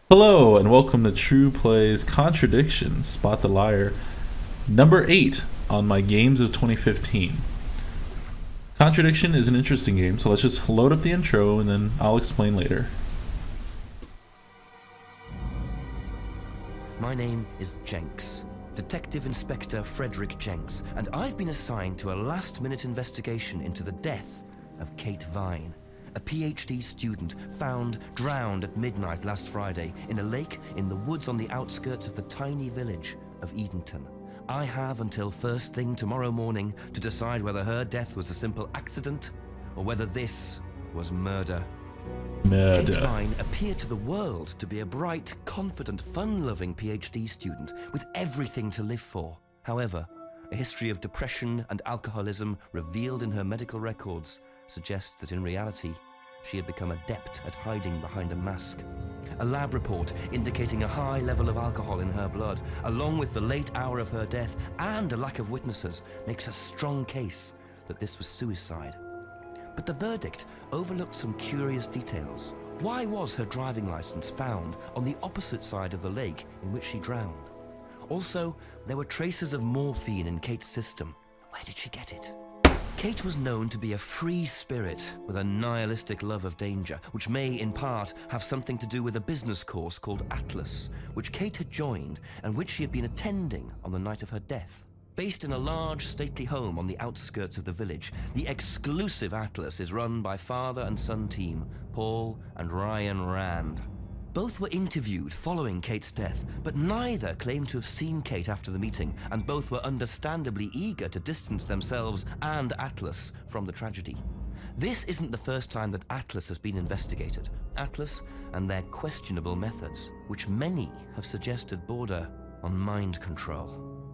Hello and welcome to True Play's Contradiction, Spot the Liar, number 8 on my Games of 2015. Contradiction is an interesting game, so let's just load up the intro and then I'll explain later. My name is Jenks, Detective Inspector Frederick Jenks, and I've been assigned to a last-minute investigation into the death of Kate Vine, a PhD student found drowned at midnight last Friday in a lake in the woods on the outskirts of the tiny village of Edenton. I have until first thing tomorrow morning to decide whether her death was a simple accident or whether this was murder. Kate Vine appeared to the world to be a bright, confident, fun-loving PhD student with everything to live for. However, a history of depression and alcoholism revealed in her medical records suggests that in reality, she had become adept at hiding behind a mask. A lab report indicating a high level of alcohol in her blood, along with the late hour of her death and a lack of witnesses, makes a strong case that this was suicide. But the verdict overlooked some curious details. Why was her driving license found on the opposite side of the lake in which she drowned? Also, there were traces of morphine in Kate's system. Where did she get it? Kate was known to be a free spirit with a nihilistic love of danger, which may, in part, have something to do with a business course called Atlas, which Kate had joined and which she had been attending on the night of her death. Based in a large, stately home on the outskirts of the village, the exclusive Atlas is run by father and son team, Paul and Ryan Rand. Both were interviewed following Kate's death, but neither claimed to have seen Kate after the meeting, and both were understandably eager to distance themselves and Atlas from the tragedy. This isn't the first time that Atlas has been investigated. Atlas and their questionable methods, which many have suggested border on mind control.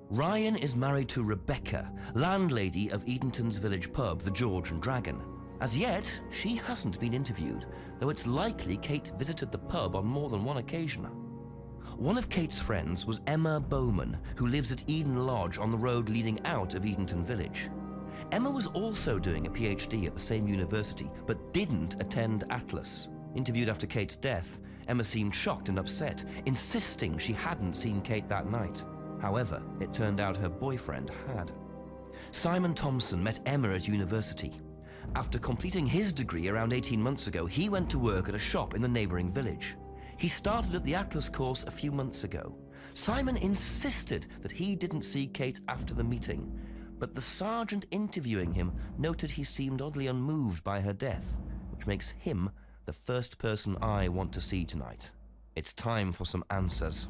Ryan is married to Rebecca, landlady of Edenton's village pub, the George and Dragon. As yet, she hasn't been interviewed, though it's likely Kate visited the pub on more than one occasion. One of Kate's friends was Emma Bowman, who lives at Eden Lodge on the road leading out of Edenton Village. Emma was also doing a PhD at the same university, but didn't attend Atlas. Interviewed after Kate's death, Emma seemed shocked and upset, insisting she hadn't seen Kate that night. However, it turned out her boyfriend had. Simon Thompson met Emma at university. After completing his degree around 18 months ago, he went to work at a shop in the neighboring village. He started at the Atlas course a few months ago. Simon insisted that he didn't see Kate after the meeting, but the sergeant interviewing him noted he seemed oddly unmoved by her death, which makes him the first person I want to see tonight. It's time for some answers.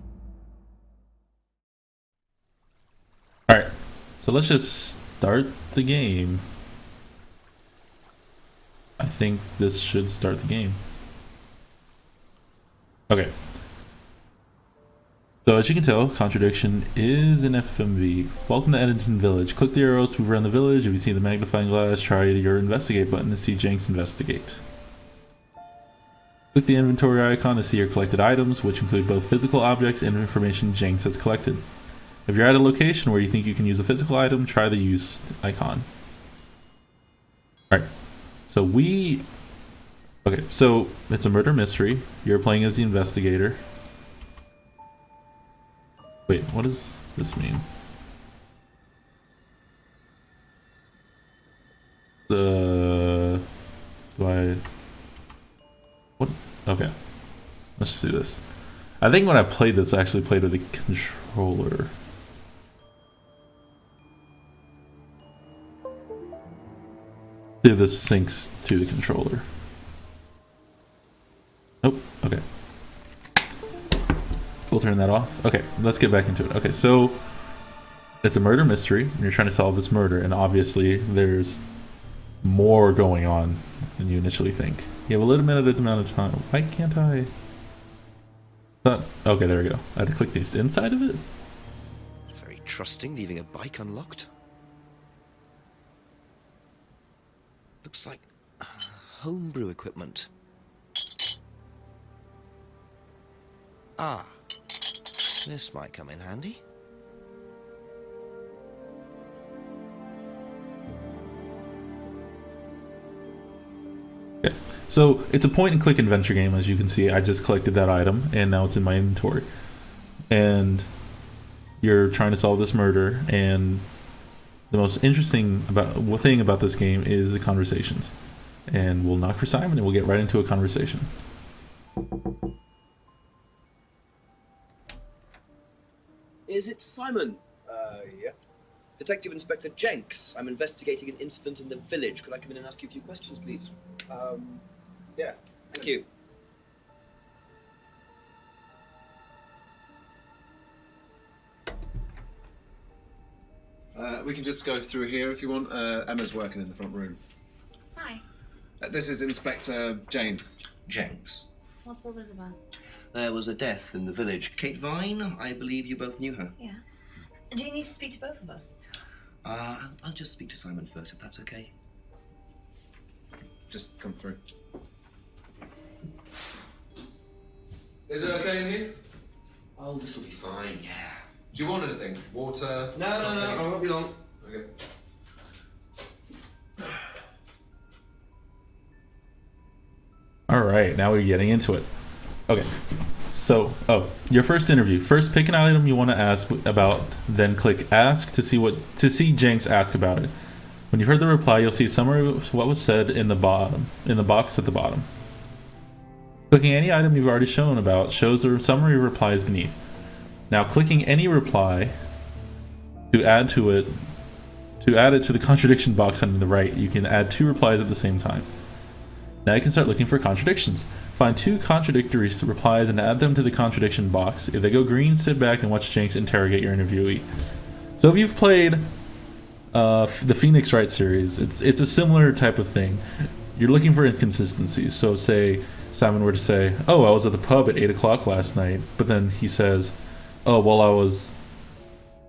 Alright, so let's just start the game. I think this should start the game. Okay. So as you can tell, Contradiction is an FMV. Welcome to Edenton Village. Click the arrows to move around the village. If you see the magnifying glass, try your investigate button to see Jenks investigate. Click the inventory icon to see your collected items, which include both physical objects and information Jenks has collected. If you're at a location where you think you can use a physical item, try the use icon. Alright. So so it's a murder mystery. You're playing as the investigator. Wait, what does this mean? What? Okay. Let's just do this. I think when I played this, I actually played with the controller. See if this syncs to the controller. Nope. Okay. We'll turn that off. Okay, let's get back into it. Okay, so it's a murder mystery, and you're trying to solve this murder, and obviously there's more going on than you initially think. You have a limited amount of time. Why can't I? Okay, there we go. I had to click the inside of it. Very trusting, leaving a bike unlocked. Looks like homebrew equipment. Ah, this might come in handy. Okay. So it's a point-and-click adventure game, as you can see. I just collected that item, and now it's in my inventory. And you're trying to solve this murder, and the most interesting thing about this game is the conversations. And we'll knock for Simon, and we'll get right into a conversation. Is it Simon? Yeah. Detective Inspector Jenks. I'm investigating an incident in the village. Could I come in and ask you a few questions, please? Yeah. Thank you. We can just go through here if you want. Emma's working in the front room. Hi. This is Inspector James. Jenks. What's all this about? There was a death in the village. Kate Vine, I believe you both knew her. Yeah. Do you need to speak to both of us? I'll just speak to Simon first, if that's okay. Just come through. Is it okay in here? Oh, this will be fine, yeah. Do you want anything? Water? No, I won't be long. Okay. Alright, now we're getting into it. Okay, so, your first interview. First, pick an item you want to ask about, then click Ask to see Jenks ask about it. When you've heard the reply, you'll see a summary of what was said in the box at the bottom. Clicking any item you've already shown about shows a summary of replies beneath. Now, clicking any reply to add it to the contradiction box on the right, you can add 2 replies at the same time. Now you can start looking for contradictions. Find 2 contradictory replies and add them to the contradiction box. If they go green, sit back and watch Jenks interrogate your interviewee. So if you've played the Phoenix Wright series, it's a similar type of thing. You're looking for inconsistencies. So say Simon were to say, "Oh, I was at the pub at 8 o'clock last night," but then he says, "Oh, well, I was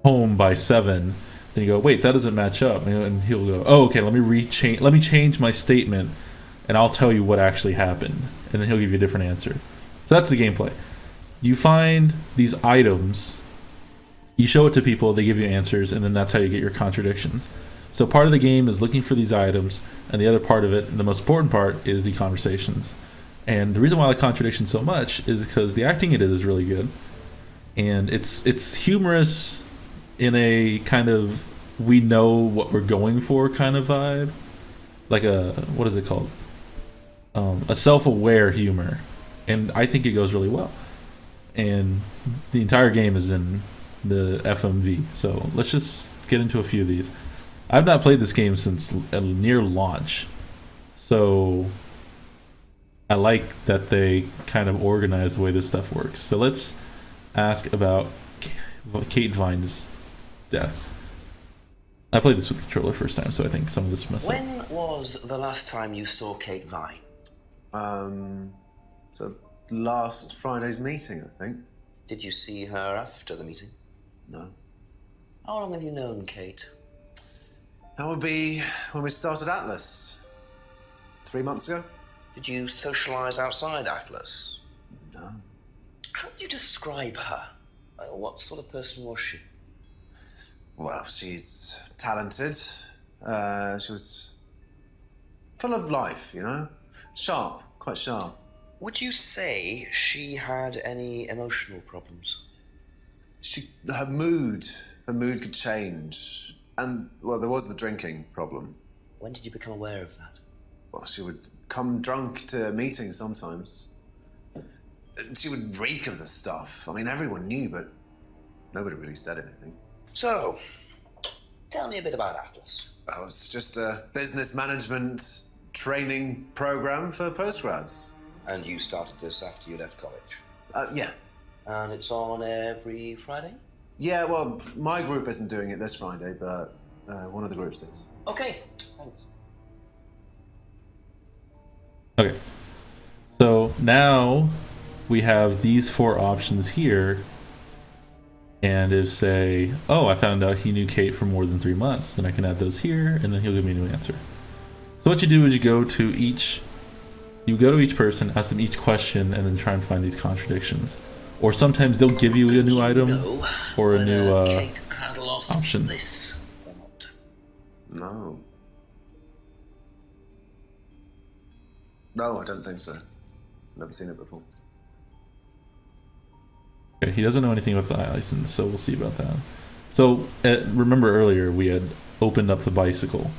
home by 7." Then you go, "Wait, that doesn't match up," and he'll go, "Oh, okay, let me change my statement, and I'll tell you what actually happened," and then he'll give you a different answer. So that's the gameplay. You find these items, you show it to people, they give you answers, and then that's how you get your contradictions. So part of the game is looking for these items, and the other part of it, the most important part, is the conversations. And the reason why I like Contradiction so much is because the acting in it is really good, and it's humorous in a kind of we know what we're going for kind of vibe, like what is it called? A self-aware humor, and I think it goes really well. And the entire game is in the FMV, so let's just get into a few of these. I've not played this game since near launch, so I like that they kind of organize the way this stuff works. So let's ask about Kate Vine's death. I played this with the controller first time, so I think some of this must. When was the last time you saw Kate Vine? So last Friday's meeting, I think. Did you see her after the meeting? No. How long have you known Kate? That would be when we started Atlas. 3 months ago? Did you socialize outside Atlas? No. How would you describe her? What sort of person was she? Well, she's talented. She was full of life, you know? Sharp, quite sharp. Would you say she had any emotional problems? Her mood could change. And, well, there was the drinking problem. When did you become aware of that? Well, she would come drunk to meetings sometimes. She would reek of the stuff. I mean, everyone knew, but nobody really said anything. So, tell me a bit about Atlas. That was just a business management training program for postgrads. And you started this after you left college? Yeah. And it's on every Friday? Yeah, well, my group isn't doing it this Friday, but one of the groups is. Okay, thanks. Okay, so now we have these 4 options here, and if say, "Oh, I found out he knew Kate for more than 3 months," then I can add those here, and then he'll give me a new answer. So what you do is you go to each person, ask them each question, and then try and find these contradictions. Or sometimes they'll give you a new item or a new Kate had lost option. This or not. No. No, I don't think so. Never seen it before. Okay, he doesn't know anything about the license, so we'll see about that. So, remember earlier we had opened up the bicycle.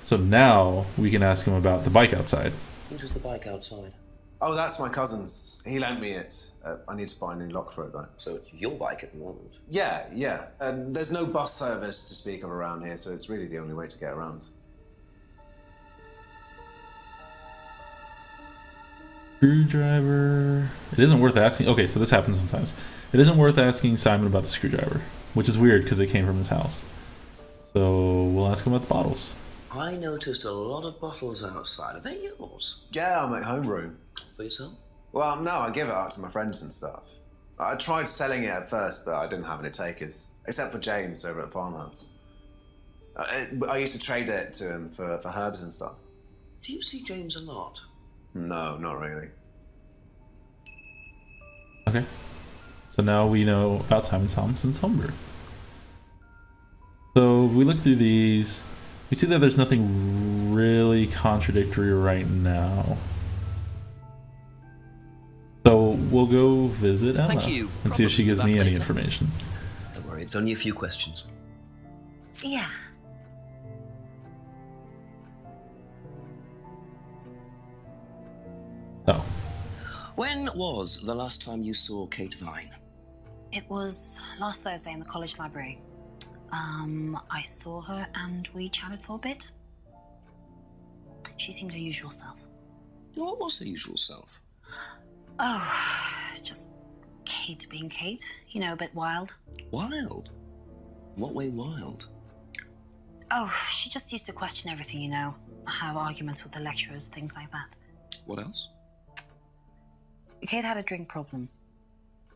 So now we can ask him about the bike outside. Whose is the bike outside? Oh, that's my cousin's. He lent me it. I need to buy a new lock for it, though. So it's your bike at the moment. Yeah. There's no bus service to speak of around here, so it's really the only way to get around. Screwdriver. It isn't worth asking. Okay, so this happens sometimes. It isn't worth asking Simon about the screwdriver, which is weird because it came from his house. So we'll ask him about the bottles. I noticed a lot of bottles outside. Are they yours? Yeah, I make homebrew. For yourself? Well, no, I give it out to my friends and stuff. I tried selling it at first, but I didn't have any takers, except for James over at Farmhouse. I used to trade it to him for herbs and stuff. Do you see James a lot? No, not really. Okay. So now we know about Simon Thompson's homebrew. So if we look through these, we see that there's nothing really contradictory right now. So we'll go visit Emma Thank you. and see if she gives Probably me back any later. information. Don't worry, it's only a few questions. Yeah. Oh, When was the last time you saw Kate Vine? It was last Thursday in the college library. I saw her and we chatted for a bit. She seemed her usual self. What was her usual self? Oh, just Kate being Kate. You know, a bit wild. Wild? What way wild? Oh, she just used to question everything, you know. Have arguments with the lecturers, things like that. What else? Kate had a drink problem.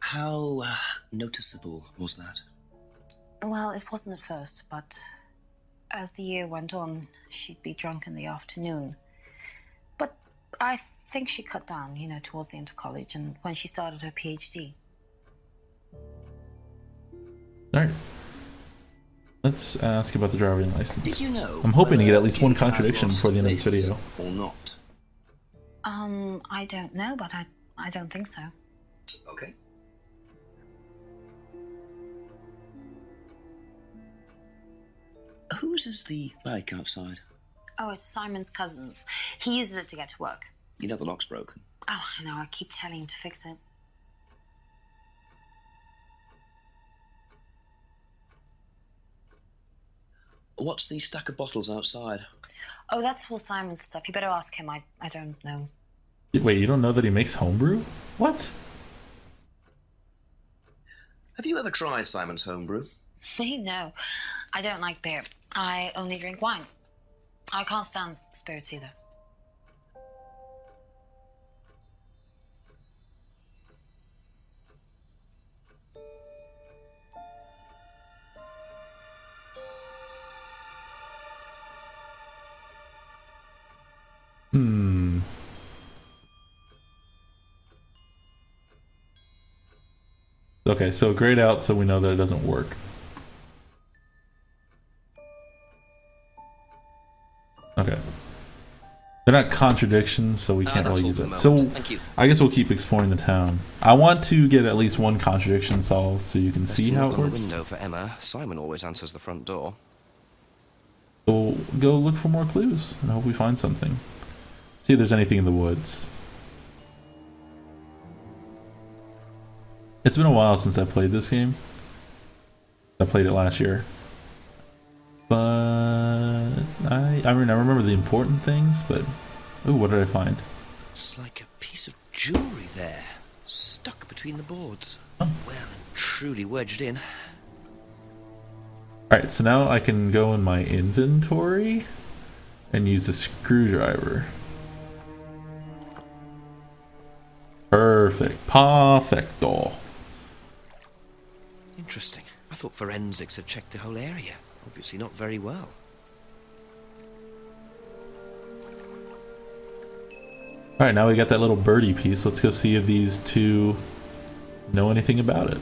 How noticeable was that? Well, it wasn't at first, but as the year went on, she'd be drunk in the afternoon. But I think she cut down, you know, towards the end of college and when she started her PhD. alright. Let's ask about the driving license. Did you know? I'm hoping to get whether at least one Kate had contradiction lost before the end of this this video. Or not? I don't know, but I don't think so. Okay. Whose is the bike outside? Oh, it's Simon's cousin's. He uses it to get to work. You know the lock's broken. Oh, I know, I keep telling him to fix it. What's the stack of bottles outside? Oh, that's all Simon's stuff. You better ask him. I don't know. Wait, you don't know that he makes homebrew? What? Have you ever tried Simon's homebrew? Me? No. I don't like beer. I only drink wine. I can't stand spirits either. Okay, so grayed out so we know that it doesn't work. Okay. They're not contradictions, so we can't that's really all use for it. the So moment. Thank you. I guess we'll keep exploring the town. I want to get at least one contradiction solved so you can Best see to how knock it on the works. window for Emma. Simon always answers the front door. So we'll go look for more clues and hope we find something. See if there's anything in the woods. It's been a while since I played this game. I played it last year. But I mean, I remember the important things, but ooh, what did I find? It's like a piece of jewellery there, stuck between the boards. Oh. Well and truly wedged in. Alright, so now I can go in my inventory and use the screwdriver. Perfect. Perfecto. Interesting. I thought forensics had checked the whole area. Obviously not very well. Alright, now we got that little birdie piece. Let's go see if these two know anything about it.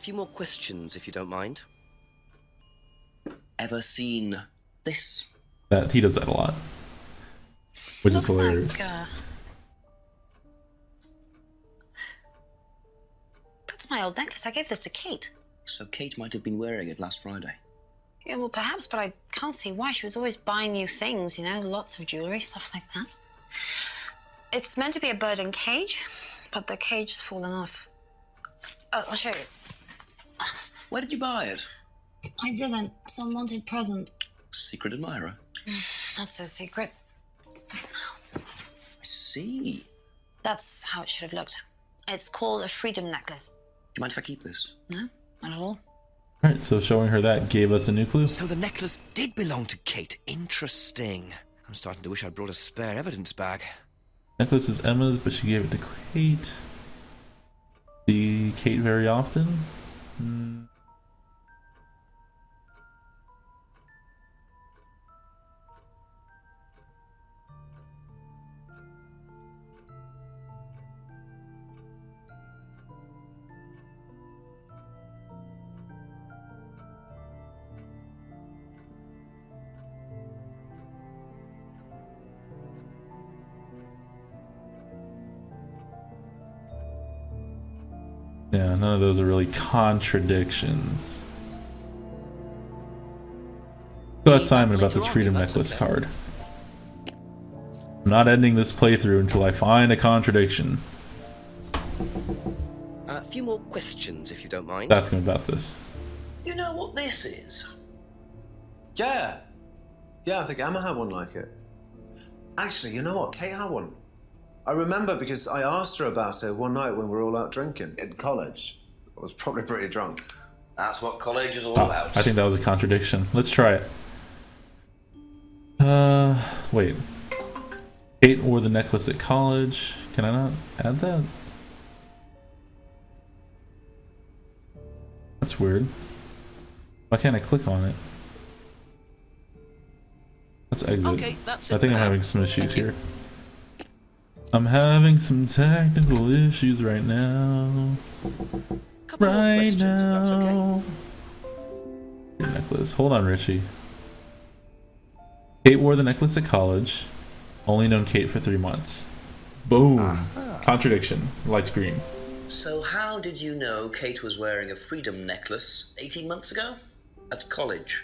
few more questions, if you don't mind. Ever seen this? That he does that a lot, which is hilarious. That's my old necklace. I gave this to Kate. So Kate might have been wearing it last Friday. Yeah, well, perhaps, but I can't see why. She was always buying new things, you know, lots of jewellery, stuff like that. It's meant to be a bird in cage, but the cage's fallen off. I'll show you. Where did you buy it? I didn't. Some wanted present. Secret admirer. Not so secret. I see. That's how it should have looked. It's called a freedom necklace. Do you mind if I keep this? No, not at all. Alright, so showing her that gave us a new clue. So the necklace did belong to Kate. Interesting. I'm starting to wish I'd brought a spare evidence bag. Necklace is Emma's, but she gave it to Kate. See Kate very often? Yeah, none of those are really contradictions. Go ask Simon about this freedom necklace card. I'm not ending this playthrough until I find a contradiction. A few more questions, if you don't mind. Ask him about this. You know what this is? Yeah. Yeah, I think Emma had one like it. Actually, you know what? Kate had one. I remember because I asked her about it one night when we were all out drinking in college. I was probably pretty drunk. That's what college is all about. I think that was a contradiction. Let's try it. Wait. Kate wore the necklace at college. Can I not add that? That's weird. Why can't I click on it? Let's exit. Okay, that's it I think for I'm now. having some issues Thank you. here. I'm having some technical issues right now. Couple more Right questions, if that's okay. now. Necklace. Hold on, Richie. Kate wore the necklace at college. Only known Kate for 3 months. Boom. Contradiction. Light's green. So how did you know Kate was wearing a freedom necklace 18 months ago? At college?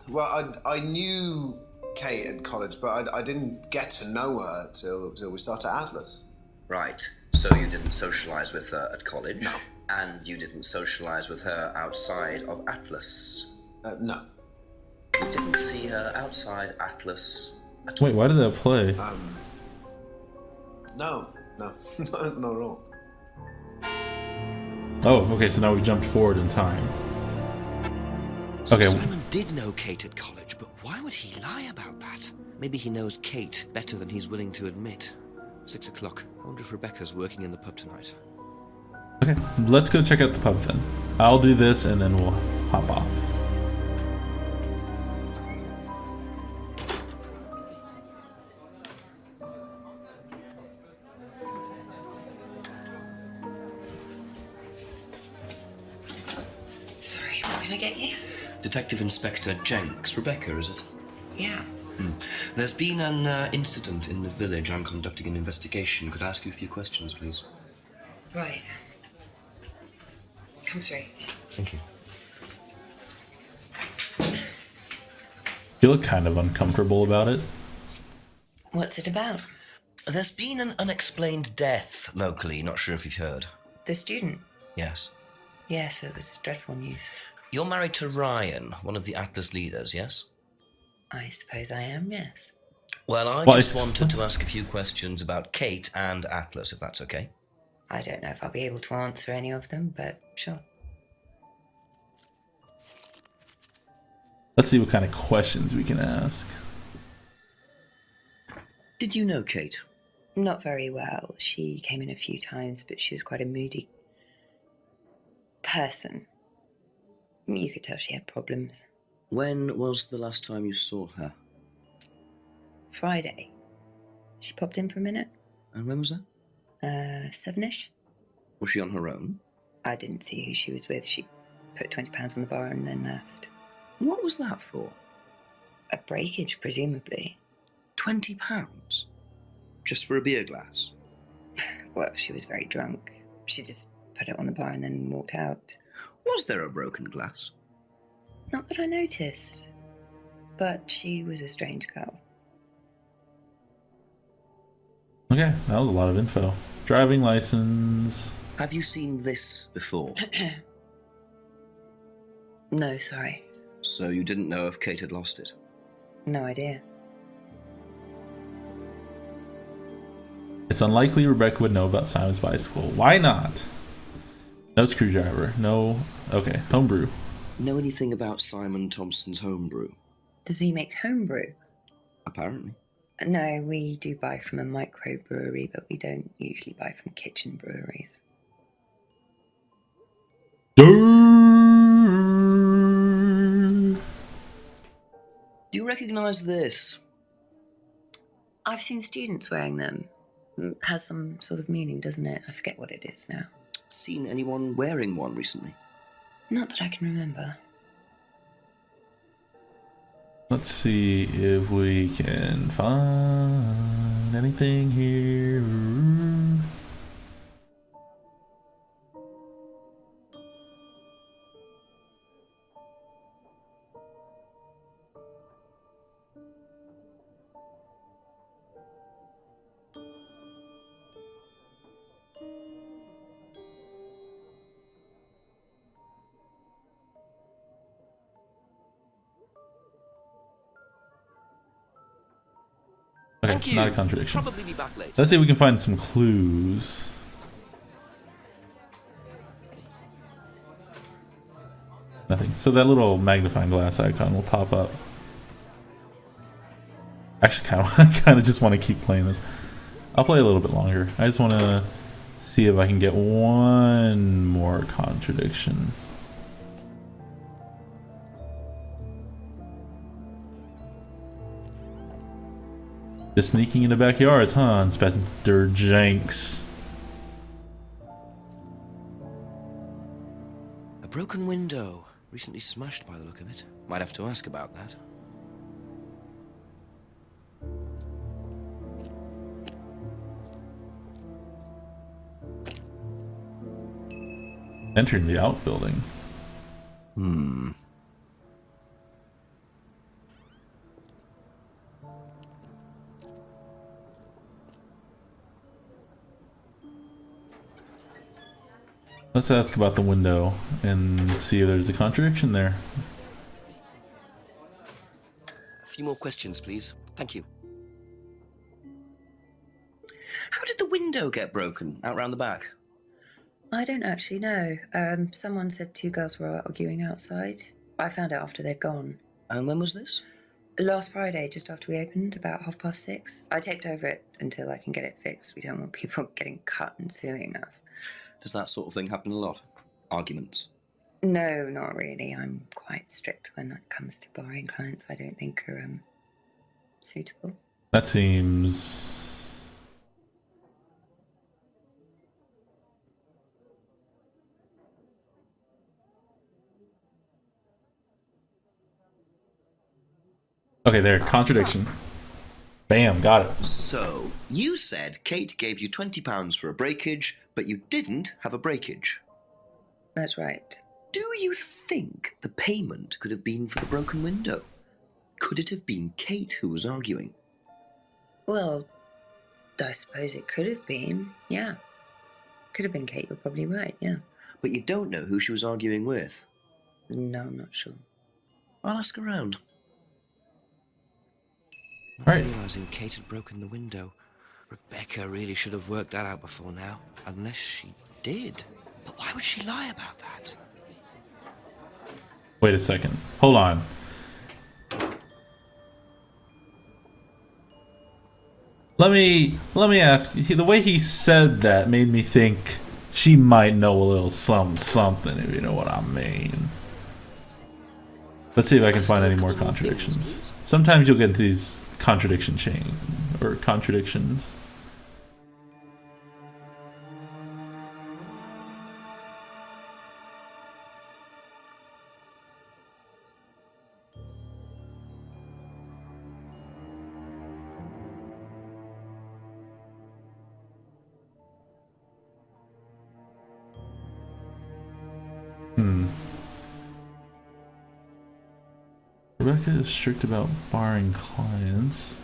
Well, I knew Kate at college, but I didn't get to know her till we started Atlas. Right. So you didn't socialise with her at college? No. And you didn't socialise with her outside of Atlas? No. You didn't see her outside Atlas at Wait, why did that play? No, not at all. Oh, okay, so now we've jumped forward in time. So Okay. Simon did know Kate at college, but why would he lie about that? Maybe he knows Kate better than he's willing to admit. 6 o'clock. I wonder if Rebecca's working in the pub tonight. Okay, let's go check out the pub then. I'll do this and then we'll hop off. Sorry, what can I get you? Detective Inspector Jenks. Rebecca, is it? Yeah. There's been an incident in the village. I'm conducting an investigation. Could I ask you a few questions, please? Right. Come through. Thank you. You look kind of uncomfortable about it. What's it about? There's been an unexplained death locally. Not sure if you've heard. The student? Yes. Yes, it was dreadful news. You're married to Ryan, one of the Atlas leaders, yes? I suppose I am, yes. Well, I Well, just it's- wanted to ask a few questions about Kate and Atlas, if that's okay. I don't know if I'll be able to answer any of them, but sure. Let's see what kind of questions we can ask. Did you know Kate? Not very well. She came in a few times, but she was quite a moody person. You could tell she had problems. When was the last time you saw her? Friday. She popped in for a minute. And when was that? 7-ish. Was she on her own? I didn't see who she was with. She put £20 on the bar and then left. What was that for? A breakage, presumably. £20? Just for a beer glass? Well, she was very drunk. She just put it on the bar and then walked out. Was there a broken glass? Not that I noticed. But she was a strange girl. Okay, that was a lot of info. Driving license. Have you seen this before? No, sorry. So you didn't know if Kate had lost it? No idea. It's unlikely Rebecca would know about Simon's bicycle. Why not? No screwdriver. No. Okay, homebrew. Know anything about Simon Thompson's homebrew? Does he make homebrew? Apparently. No, we do buy from a microbrewery, but we don't usually buy from kitchen breweries. Do you recognise this? I've seen students wearing them. It has some sort of meaning, doesn't it? I forget what it is now. Seen anyone wearing one recently? Not that I can remember. Let's see if we can find anything here. Okay, Thank you. not a contradiction. Probably be back later. Let's see if we can find some clues. Nothing. So that little magnifying glass icon will pop up. Actually, kind of just want to keep playing this. I'll play a little bit longer. I just want to see if I can get one more contradiction. Just sneaking into backyards, huh, Inspector Jenks? A broken window. Recently smashed by the look of it. Might have to ask about that. Entering the outbuilding. Let's ask about the window and see if there's a contradiction there. A few more questions, please. Thank you. How did the window get broken out round the back? I don't actually know. Someone said two girls were arguing outside. I found out after they'd gone. And when was this? Last Friday, just after we opened, about 6:30. I taped over it until I can get it fixed. We don't want people getting cut and suing us. Does that sort of thing happen a lot? Arguments? No, not really. I'm quite strict when it comes to barring clients I don't think are suitable. That seems... Okay, there, contradiction. Bam, got it. So, you said Kate gave you £20 for a breakage, but you didn't have a breakage. That's right. Do you think the payment could have been for the broken window? Could it have been Kate who was arguing? Well, I suppose it could have been, yeah. Could have been Kate, you're probably right, yeah. But you don't know who she was arguing with? No, I'm not sure. I'll ask around. Not Right. realizing Kate had broken the window. Rebecca really should have worked that out before now. Unless she did. But why would she lie about that? Wait a second. Hold on. Let me ask. The way he said that made me think she might know a little something, if you know what I mean. Let's see if I can find any more contradictions. Sometimes you'll get into these contradiction chain or contradictions. Rebecca is strict about barring clients.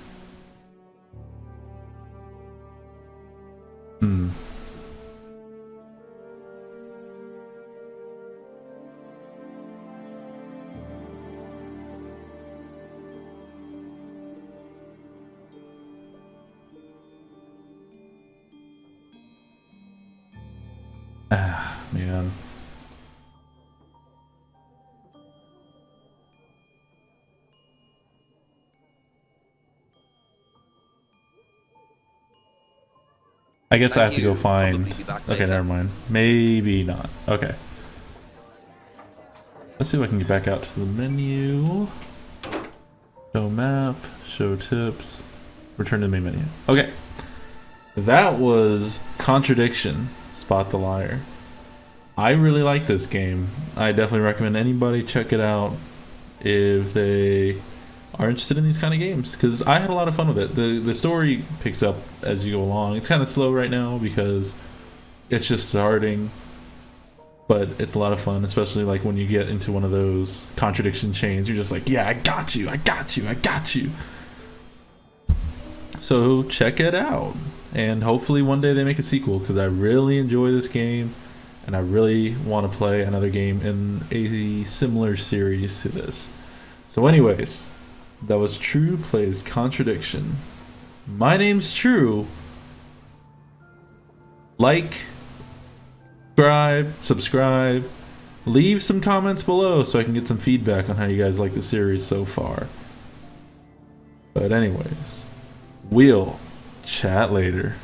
Ah, man. I guess I have to go find... Okay, never mind. Maybe not. Okay. Let's see if I can get back out to the menu. Show map, show tips, return to the main menu. Okay. That was Contradiction, Spot the Liar. I really like this game. I definitely recommend anybody check it out if they are interested in these kind of games, because I had a lot of fun with it. The story picks up as you go along. It's kind of slow right now because it's just starting, but it's a lot of fun, especially like when you get into one of those contradiction chains. You're just like, yeah, I got you, I got you, I got you. So check it out, and hopefully one day they make a sequel, because I really enjoy this game and I really want to play another game in a similar series to this. So anyways, that was True Plays Contradiction. My name's True. Like, subscribe, leave some comments below so I can get some feedback on how you guys like the series so far. But anyways, we'll chat later.